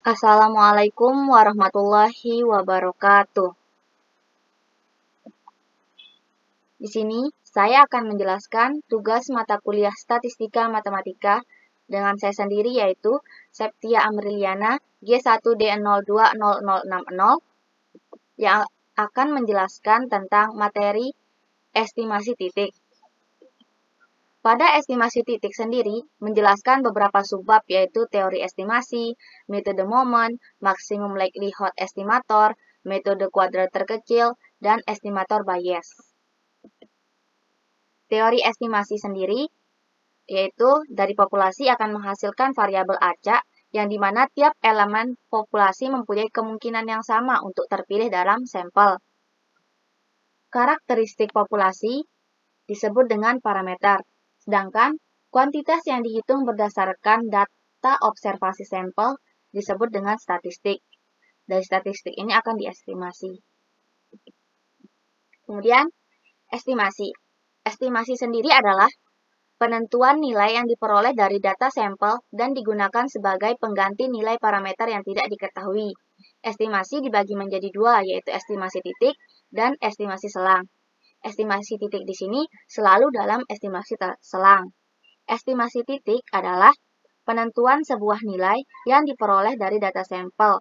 Assalamualaikum warahmatullahi wabarakatuh. Di sini saya akan menjelaskan tugas mata kuliah Statistika Matematika dengan saya sendiri yaitu Septia Amriliana G1D020060 yang akan menjelaskan tentang materi estimasi titik. Pada estimasi titik sendiri menjelaskan beberapa subbab yaitu teori estimasi, metode momen, maksimum likelihood estimator, metode kuadrat terkecil, dan estimator Bayes. Teori estimasi sendiri yaitu dari populasi akan menghasilkan variabel acak yang dimana tiap elemen populasi mempunyai kemungkinan yang sama untuk terpilih dalam sampel. Karakteristik populasi disebut dengan parameter, sedangkan kuantitas yang dihitung berdasarkan data observasi sampel disebut dengan statistik. Dari statistik ini akan diestimasi. Kemudian, estimasi. Estimasi sendiri adalah penentuan nilai yang diperoleh dari data sampel dan digunakan sebagai pengganti nilai parameter yang tidak diketahui. Estimasi dibagi menjadi dua, yaitu estimasi titik dan estimasi selang. Estimasi titik di sini selalu dalam estimasi selang. Estimasi titik adalah penentuan sebuah nilai yang diperoleh dari data sampel.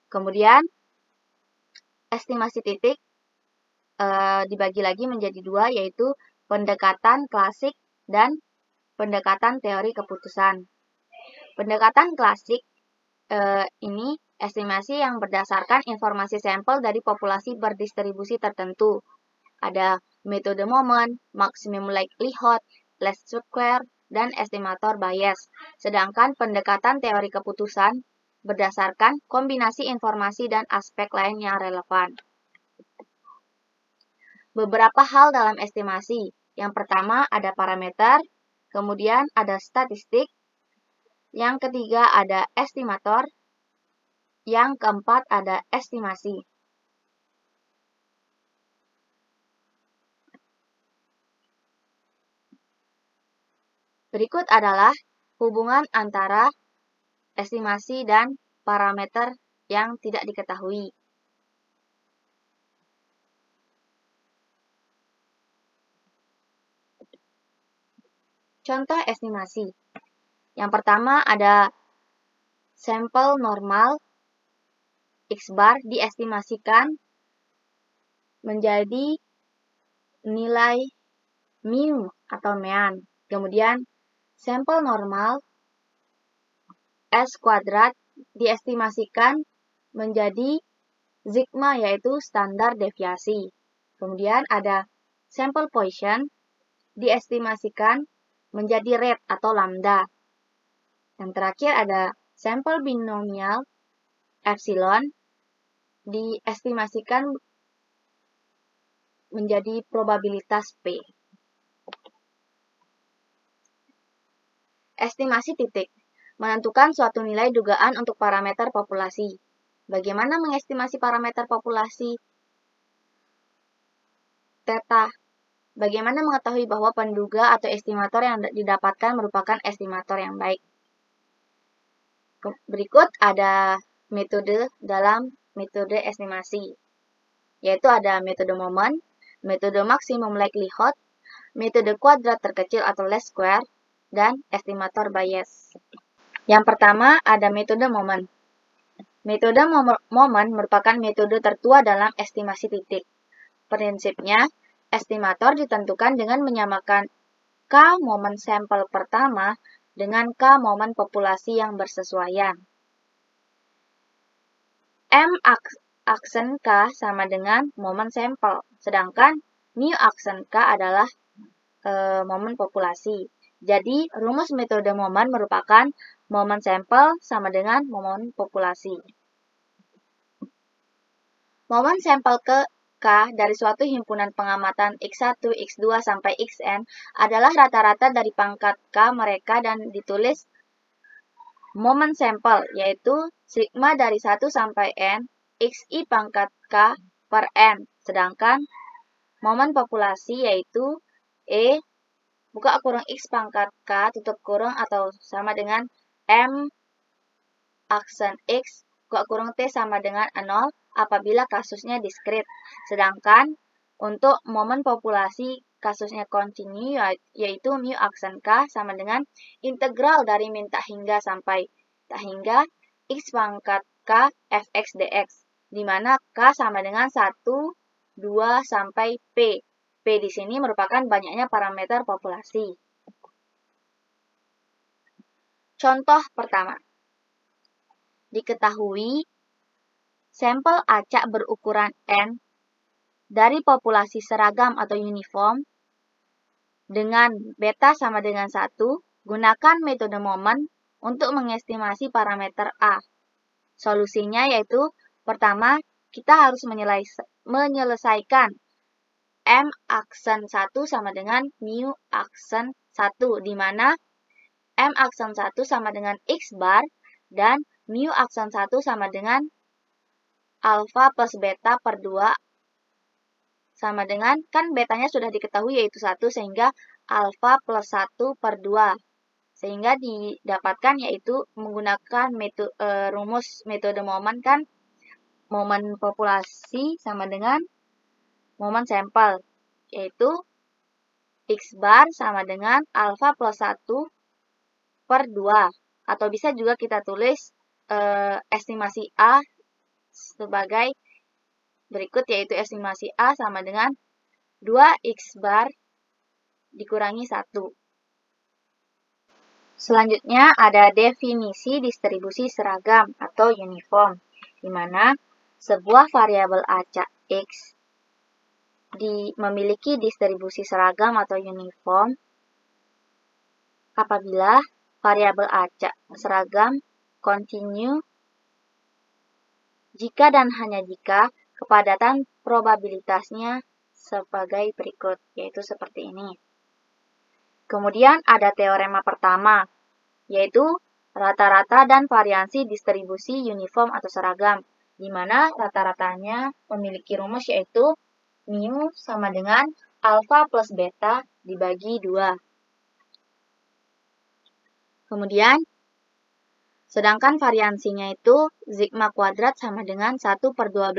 Kemudian, estimasi titik dibagi lagi menjadi dua, yaitu pendekatan klasik dan pendekatan teori keputusan. Pendekatan klasik ini estimasi yang berdasarkan informasi sampel dari populasi berdistribusi tertentu. Ada metode momen, maksimum likelihood, least square, dan estimator Bayes. Sedangkan pendekatan teori keputusan berdasarkan kombinasi informasi dan aspek lain yang relevan. Beberapa hal dalam estimasi. Yang pertama ada parameter, kemudian ada statistik, yang ketiga ada estimator, yang keempat ada estimasi. Berikut adalah hubungan antara estimasi dan parameter yang tidak diketahui. Contoh estimasi. Yang pertama ada sampel normal X bar diestimasikan menjadi nilai mu atau mean. Kemudian sampel normal S kuadrat diestimasikan menjadi sigma yaitu standar deviasi. Kemudian ada sampel Poisson diestimasikan menjadi rate atau lambda. Yang terakhir ada sampel binomial epsilon diestimasikan menjadi probabilitas P. Estimasi titik menentukan suatu nilai dugaan untuk parameter populasi. Bagaimana mengestimasi parameter populasi? Theta. Bagaimana mengetahui bahwa penduga atau estimator yang didapatkan merupakan estimator yang baik? Berikut ada metode dalam metode estimasi, yaitu ada metode momen, metode maksimum likelihood, metode kuadrat terkecil atau least square, dan estimator Bayes. Yang pertama ada metode momen. Metode momen merupakan metode tertua dalam estimasi titik. Prinsipnya, estimator ditentukan dengan menyamakan K momen sampel pertama dengan K momen populasi yang bersesuaian. M aksen K sama dengan momen sampel, sedangkan mu aksen K adalah momen populasi. Jadi, rumus metode momen merupakan momen sampel sama dengan momen populasi. Momen sampel ke K dari suatu himpunan pengamatan X1, X2, sampai Xn adalah rata-rata dari pangkat K mereka dan ditulis momen sampel, yaitu sigma dari 1 sampai N, Xi pangkat K per N. Sedangkan momen populasi yaitu E buka kurung X pangkat K tutup kurung atau sama dengan M aksen X buka kurung T sama dengan 0 apabila kasusnya diskrit. Sedangkan untuk momen populasi kasusnya kontinu yaitu mu aksen K sama dengan integral dari min tak hingga sampai tak hingga X pangkat K fx dx, di mana K sama dengan 1, 2, sampai P. P di sini merupakan banyaknya parameter populasi. Contoh pertama. Diketahui sampel acak berukuran N dari populasi seragam atau uniform dengan beta sama dengan 1, gunakan metode momen untuk mengestimasi parameter A. Solusinya yaitu, pertama, kita harus menyelesaikan M aksen 1 sama dengan mu aksen 1, di mana M aksen 1 sama dengan X bar dan mu aksen 1 sama dengan alfa plus beta per 2 sama dengan, kan betanya sudah diketahui yaitu 1, sehingga alfa plus 1 per 2. Sehingga didapatkan yaitu menggunakan rumus metode momen, kan momen populasi sama dengan momen sampel, yaitu X bar sama dengan alfa plus 1 per 2. Atau bisa juga kita tulis estimasi A sebagai berikut, yaitu estimasi A sama dengan 2X bar dikurangi 1. Selanjutnya ada definisi distribusi seragam atau uniform, di mana sebuah variabel acak X memiliki distribusi seragam atau uniform apabila variabel acak seragam kontinu jika dan hanya jika kepadatan probabilitasnya sebagai berikut, yaitu seperti ini. Kemudian ada teorema pertama, yaitu rata-rata dan variansi distribusi uniform atau seragam, di mana rata-ratanya memiliki rumus yaitu mu sama dengan alfa plus beta dibagi 2. Kemudian, sedangkan variansinya itu sigma kuadrat sama dengan 1 per 12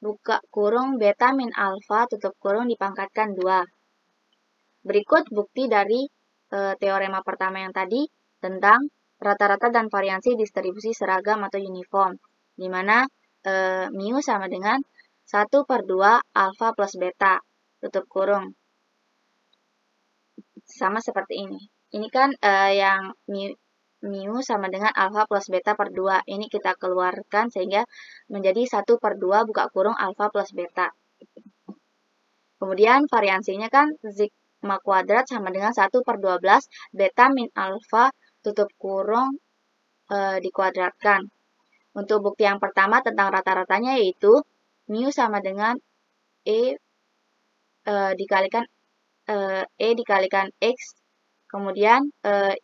buka kurung beta min alfa tutup kurung dipangkatkan 2. Berikut bukti dari teorema pertama yang tadi tentang rata-rata dan variansi distribusi seragam atau uniform, di mana mu sama dengan 1 per 2 alfa plus beta tutup kurung. Sama seperti ini. Ini kan yang mu sama dengan alfa plus beta per 2. Ini kita keluarkan sehingga menjadi 1 per 2 buka kurung alfa plus beta. Kemudian variansinya kan sigma kuadrat sama dengan 1 per 12 beta min alfa tutup kurung dikuadratkan. Untuk bukti yang pertama tentang rata-ratanya yaitu mu sama dengan dikalikan X. Kemudian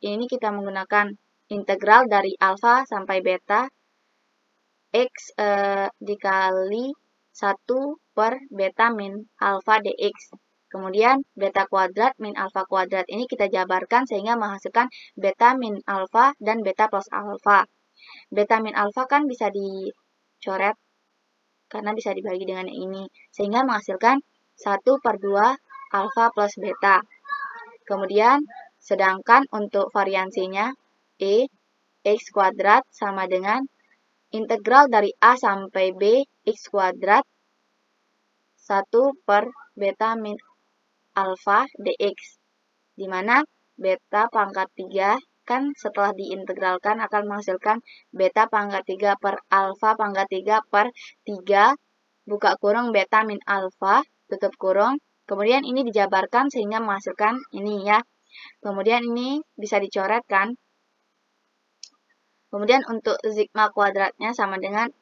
ini kita menggunakan integral dari alfa sampai beta X dikali 1 per beta min alfa dx. Kemudian beta kuadrat min alfa kuadrat ini kita jabarkan sehingga menghasilkan beta min alfa dan beta plus alfa. Beta min alfa kan bisa dicoret karena bisa dibagi dengan ini, sehingga menghasilkan 1 per 2 alfa plus beta. Kemudian, sedangkan untuk variansinya, X kuadrat sama dengan integral dari A sampai B, X kuadrat 1 per beta min alfa dx, di mana beta pangkat 3 kan setelah diintegralkan akan menghasilkan beta pangkat 3 per alfa pangkat 3 per 3 buka kurung beta min alfa tutup kurung. Kemudian ini dijabarkan sehingga menghasilkan ini ya. Kemudian ini bisa dicoret kan. Kemudian untuk sigma kuadratnya sama dengan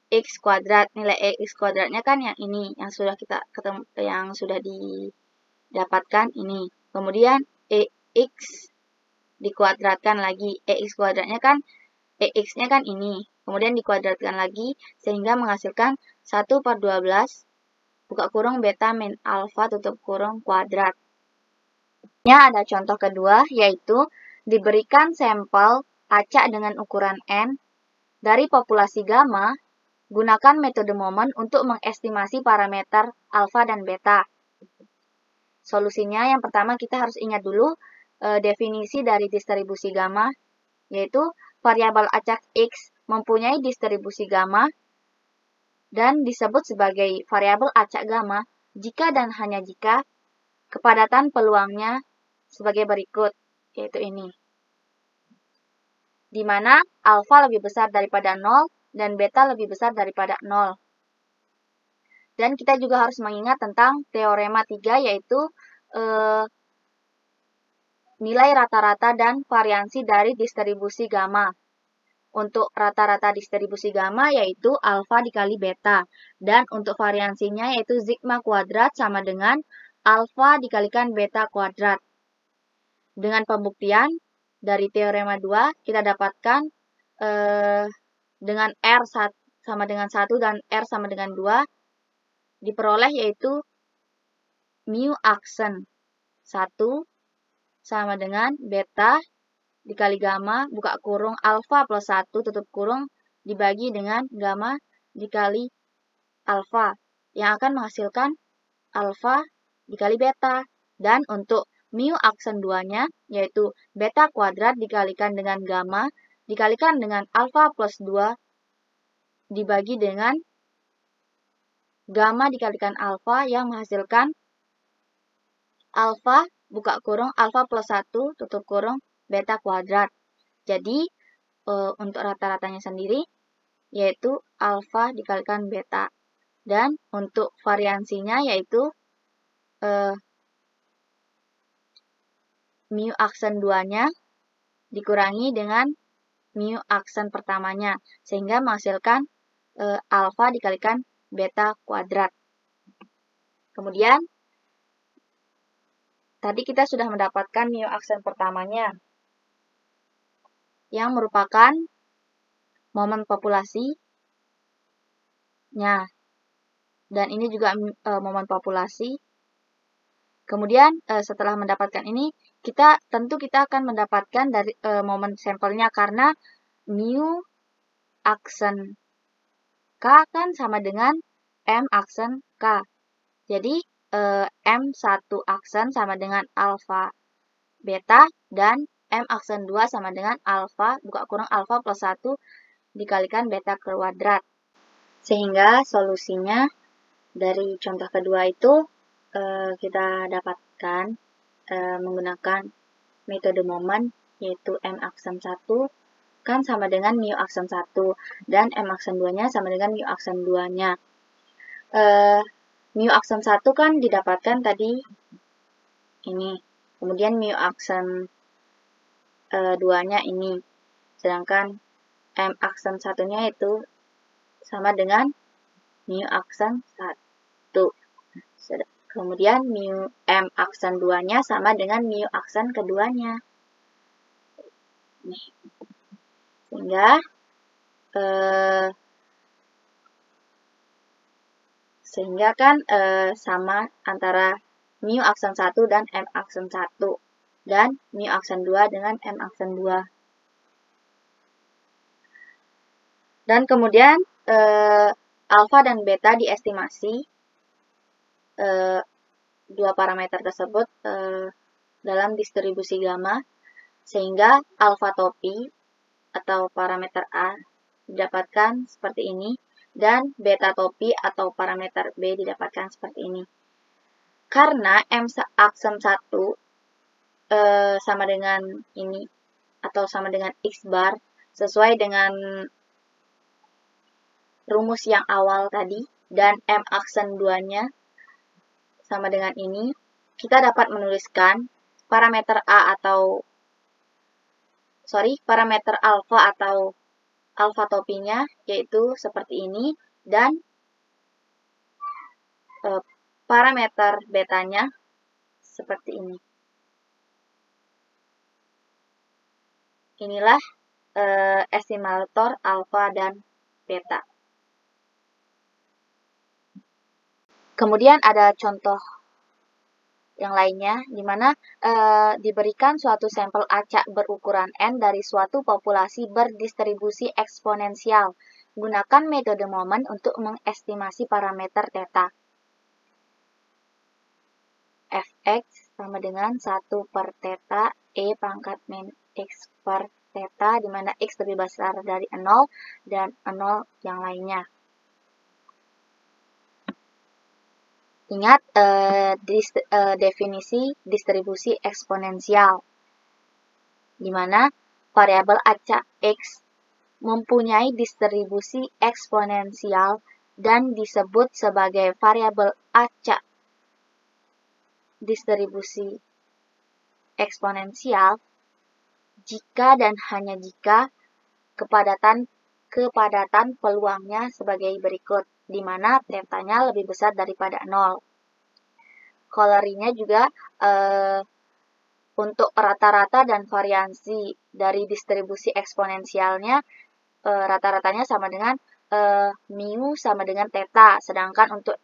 X kuadrat. Nilai X kuadratnya kan yang ini, yang sudah kita ketemu, yang sudah didapatkan ini. Kemudian X dikuadratkan lagi. X kuadratnya kan, X-nya kan ini. Kemudian dikuadratkan lagi sehingga menghasilkan 1 per 12 buka kurung beta min alfa tutup kurung kuadrat. Ada contoh kedua, yaitu diberikan sampel acak dengan ukuran N dari populasi gamma, gunakan metode Moment untuk mengestimasi parameter alfa dan beta. Solusinya yang pertama kita harus ingat dulu definisi dari distribusi gamma, yaitu variabel acak X mempunyai distribusi gamma dan disebut sebagai variabel acak gamma jika dan hanya jika kepadatan peluangnya sebagai berikut, yaitu ini. Di mana alfa lebih besar daripada 0 dan beta lebih besar daripada 0. Dan kita juga harus mengingat tentang teorema 3, yaitu nilai rata-rata dan variansi dari distribusi gamma. Untuk rata-rata distribusi gamma yaitu alfa dikali beta. Dan untuk variansinya yaitu sigma kuadrat sama dengan alfa dikalikan beta kuadrat. Dengan pembuktian dari teorema 2 kita dapatkan dengan R sama dengan 1 dan R sama dengan 2 diperoleh yaitu mu aksen 1 sama dengan beta dikali gamma, buka kurung, alfa plus 1, tutup kurung, dibagi dengan gamma dikali alfa, yang akan menghasilkan alfa dikali beta. Dan untuk mu aksen 2-nya, yaitu beta kuadrat dikalikan dengan gamma, dikalikan dengan alfa plus 2, dibagi dengan gamma dikalikan alfa, yang menghasilkan alfa, buka kurung, alfa plus 1, tutup kurung, beta kuadrat. Jadi, untuk rata-ratanya sendiri, yaitu alfa dikalikan beta. Dan untuk variansinya, yaitu mu aksen 2-nya dikurangi dengan mu aksen pertamanya, sehingga menghasilkan alfa dikalikan beta kuadrat. Kemudian, tadi kita sudah mendapatkan mu aksen pertamanya, yang merupakan momen populasinya. Dan ini juga momen populasi. Kemudian setelah mendapatkan ini, tentu kita akan mendapatkan dari momen sampelnya karena mu aksen K kan sama dengan M aksen K. Jadi M1 aksen sama dengan alfa beta dan M aksen 2 sama dengan alfa, buka kurung alfa plus 1 dikalikan beta kuadrat. Sehingga solusinya dari contoh kedua itu kita dapatkan menggunakan metode Moment, yaitu M aksen 1 kan sama dengan mu aksen 1 dan M aksen 2-nya sama dengan mu aksen 2-nya. Mu aksen 1 kan didapatkan tadi ini. Kemudian mu aksen 2-nya ini. Sedangkan M aksen 1-nya itu sama dengan mu aksen 1. Kemudian mu M aksen 2-nya sama dengan mu aksen keduanya. Sehingga kan sama antara mu aksen 1 dan M aksen 1 dan mu aksen 2 dengan M aksen 2. Dan kemudian alfa dan beta diestimasi dua parameter tersebut dalam distribusi gamma, sehingga alfa topi atau parameter A didapatkan seperti ini dan beta topi atau parameter B didapatkan seperti ini. Karena M aksen 1 sama dengan ini atau sama dengan X bar sesuai dengan rumus yang awal tadi dan M aksen 2-nya sama dengan ini, kita dapat menuliskan parameter parameter alfa atau alfa topinya yaitu seperti ini dan parameter betanya seperti ini. Inilah estimator alfa dan beta. Kemudian ada contoh yang lainnya, di mana diberikan suatu sampel acak berukuran N dari suatu populasi berdistribusi eksponensial. Gunakan metode momen untuk mengestimasi parameter theta. Fx sama dengan 1 per theta E pangkat min X per theta, di mana X lebih besar dari 0 dan 0 yang lainnya. Ingat definisi distribusi eksponensial, di mana variabel acak X mempunyai distribusi eksponensial dan disebut sebagai variabel acak distribusi eksponensial jika dan hanya jika kepadatan peluangnya sebagai berikut, di mana tetanya lebih besar daripada 0. Kolorinya juga untuk rata-rata dan variansi dari distribusi eksponensialnya, rata-ratanya sama dengan mu sama dengan theta, sedangkan untuk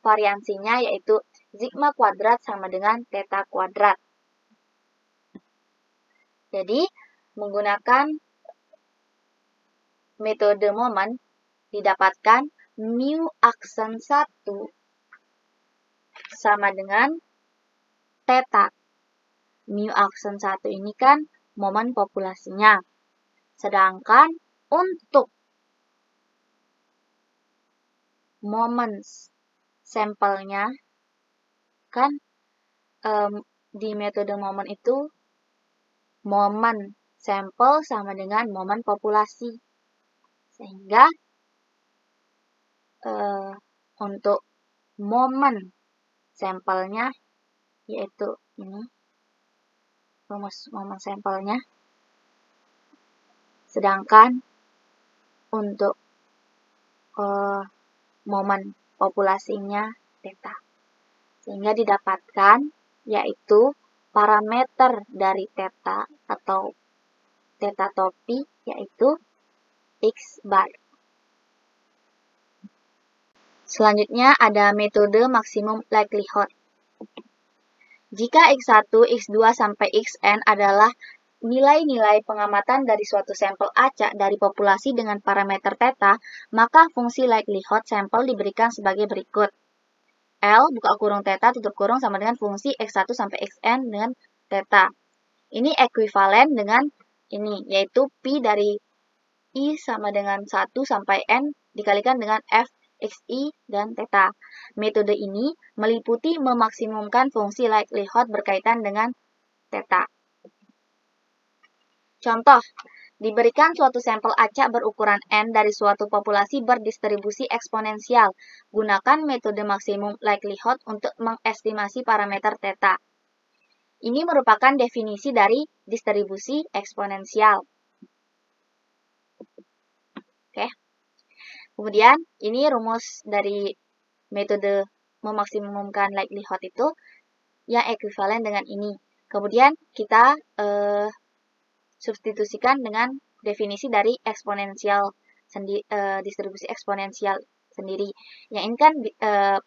variansinya yaitu sigma kuadrat sama dengan theta kuadrat. Jadi menggunakan metode momen didapatkan mu aksen 1 sama dengan theta. Mu aksen 1 ini kan momen populasinya. Sedangkan untuk momen sampelnya kan di metode momen itu momen sampel sama dengan momen populasi. Sehingga untuk momen sampelnya yaitu ini rumus momen sampelnya, sedangkan untuk momen populasinya theta. Sehingga didapatkan yaitu parameter dari theta atau theta topi yaitu X bar. Selanjutnya ada metode maksimum likelihood. Jika X1, X2, sampai Xn adalah nilai-nilai pengamatan dari suatu sampel acak dari populasi dengan parameter theta, maka fungsi likelihood sampel diberikan sebagai berikut. L buka kurung theta tutup kurung sama dengan fungsi X1 sampai Xn dengan theta. Ini ekuivalen dengan ini, yaitu Pi dari I sama dengan 1 sampai N dikalikan dengan F, Xi, dan theta. Metode ini meliputi memaksimumkan fungsi likelihood berkaitan dengan theta. Contoh, diberikan suatu sampel acak berukuran N dari suatu populasi berdistribusi eksponensial. Gunakan metode maksimum likelihood untuk mengestimasi parameter theta. Ini merupakan definisi dari distribusi eksponensial. Oke. Kemudian, ini rumus dari metode memaksimumkan likelihood itu yang ekuivalen dengan ini. Kemudian, kita substitusikan dengan definisi dari eksponensial distribusi eksponensial sendiri. Yang ini kan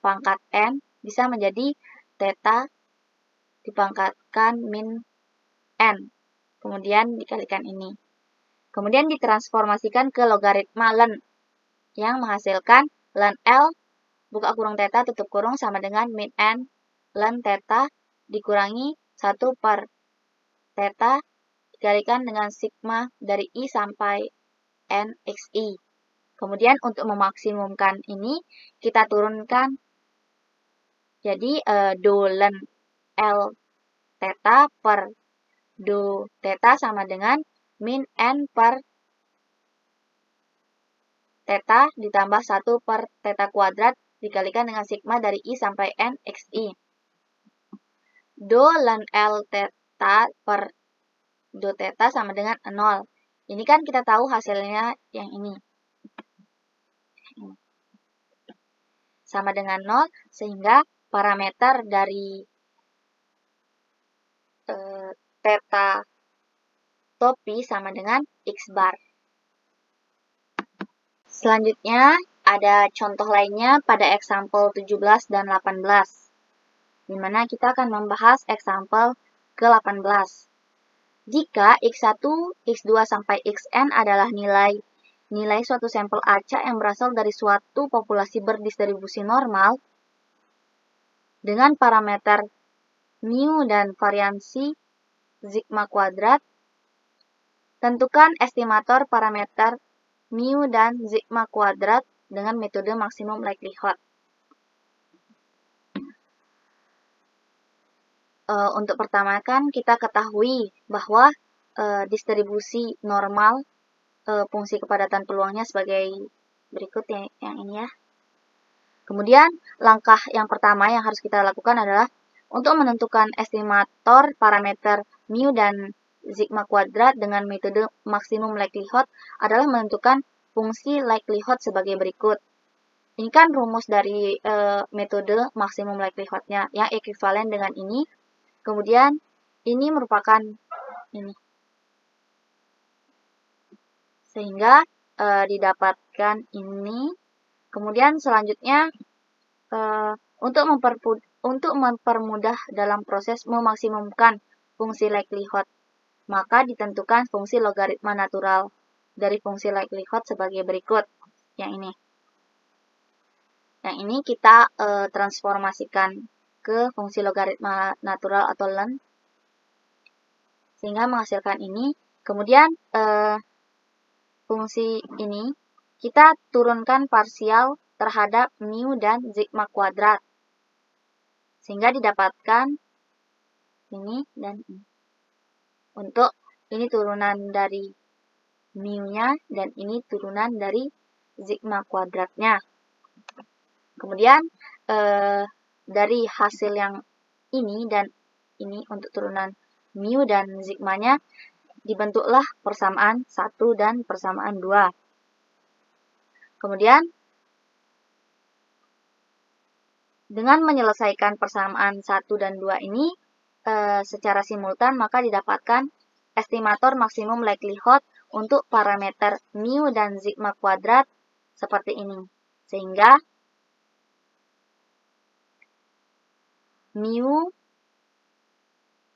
pangkat N bisa menjadi theta dipangkatkan min N. Kemudian dikalikan ini. Kemudian ditransformasikan ke logaritma ln yang menghasilkan ln L buka kurung theta tutup kurung sama dengan min N ln theta dikurangi 1 per theta dikalikan dengan sigma dari I sampai N Xi. Kemudian untuk memaksimumkan ini kita turunkan jadi do ln L theta per do theta sama dengan min N per theta ditambah 1 per theta kuadrat dikalikan dengan sigma dari I sampai N Xi. Do ln L theta per do theta sama dengan 0. Ini kan kita tahu hasilnya yang ini. Sama dengan 0, sehingga parameter dari theta topi sama dengan X bar. Selanjutnya, ada contoh lainnya pada example 17 dan 18. di mana kita akan membahas example ke-18. Jika X1, X2 sampai Xn adalah nilai suatu sampel acak yang berasal dari suatu populasi berdistribusi normal dengan parameter mu dan variansi sigma kuadrat, tentukan estimator parameter mu dan sigma kuadrat dengan metode maksimum likelihood. Untuk pertama kan kita ketahui bahwa distribusi normal fungsi kepadatan peluangnya sebagai berikut yang ini ya. Kemudian langkah yang pertama yang harus kita lakukan adalah untuk menentukan estimator parameter mu dan sigma kuadrat dengan metode maksimum likelihood adalah menentukan fungsi likelihood sebagai berikut. Ini kan rumus dari metode maksimum likelihood-nya yang ekuivalen dengan ini. Kemudian ini merupakan ini. Sehingga didapatkan ini. Kemudian selanjutnya untuk mempermudah dalam proses memaksimumkan fungsi likelihood, maka ditentukan fungsi logaritma natural dari fungsi likelihood sebagai berikut. Yang ini kita transformasikan ke fungsi logaritma natural atau ln, sehingga menghasilkan ini. Kemudian fungsi ini kita turunkan parsial terhadap mu dan sigma kuadrat, sehingga didapatkan ini dan ini. Untuk ini turunan dari mu-nya dan ini turunan dari sigma kuadratnya. Kemudian dari hasil yang ini dan ini untuk turunan mu dan sigma-nya dibentuklah persamaan 1 dan persamaan 2. Kemudian dengan menyelesaikan persamaan 1 dan 2 ini secara simultan, maka didapatkan estimator maksimum likelihood untuk parameter mu dan sigma kuadrat seperti ini. Sehingga mu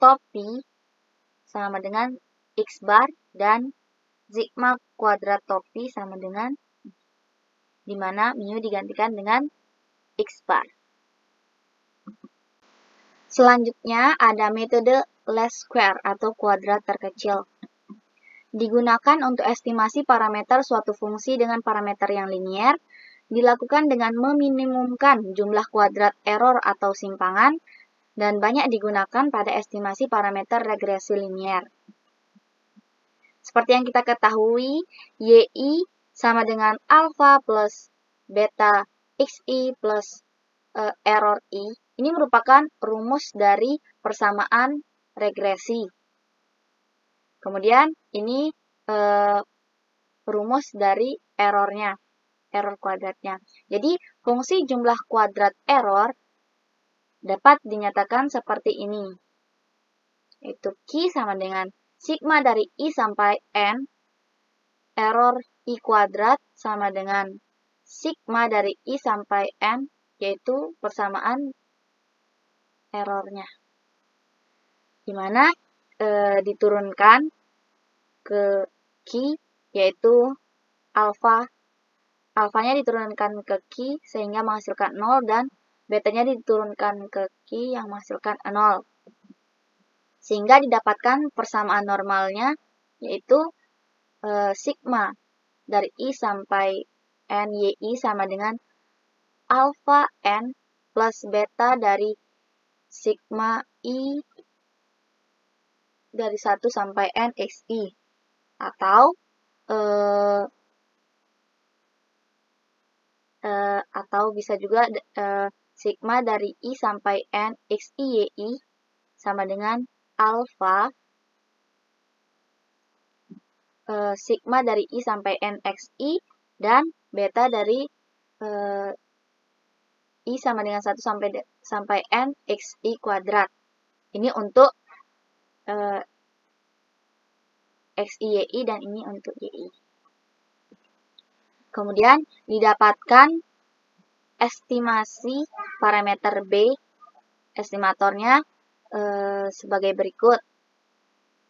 top P sama dengan X bar dan sigma kuadrat top P sama dengan, di mana mu digantikan dengan X bar. Selanjutnya ada metode least square atau kuadrat terkecil. Digunakan untuk estimasi parameter suatu fungsi dengan parameter yang linier, dilakukan dengan meminimumkan jumlah kuadrat error atau simpangan, dan banyak digunakan pada estimasi parameter regresi linier. Seperti yang kita ketahui, YI sama dengan alpha plus beta XI plus error I. Ini merupakan rumus dari persamaan regresi. Kemudian ini rumus dari errornya, error kuadratnya. Jadi fungsi jumlah kuadrat error dapat dinyatakan seperti ini. Yaitu Q sama dengan sigma dari I sampai N, error I kuadrat sama dengan sigma dari I sampai N, yaitu persamaan errornya. Dimana diturunkan ke Q, yaitu alfanya diturunkan ke Q sehingga menghasilkan 0, dan betanya diturunkan ke Q yang menghasilkan 0. Sehingga didapatkan persamaan normalnya, yaitu sigma dari I sampai N YI sama dengan alpha N plus beta dari sigma I dari 1 sampai N XI. Atau bisa juga sigma dari I sampai N XI YI sama dengan alpha sigma dari I sampai N XI dan beta dari I sama dengan 1 sampai N XI kuadrat. Ini untuk XI YI dan ini untuk YI. Kemudian didapatkan estimasi parameter B estimatornya sebagai berikut.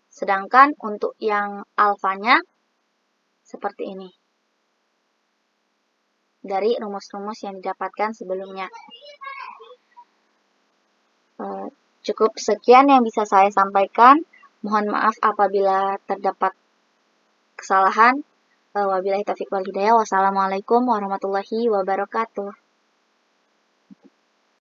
Sedangkan untuk yang alfanya seperti ini. Dari rumus-rumus yang didapatkan sebelumnya. Cukup sekian yang bisa saya sampaikan. Mohon maaf apabila terdapat kesalahan. Wabillahi taufiq wal hidayah. Wassalamualaikum warahmatullahi wabarakatuh.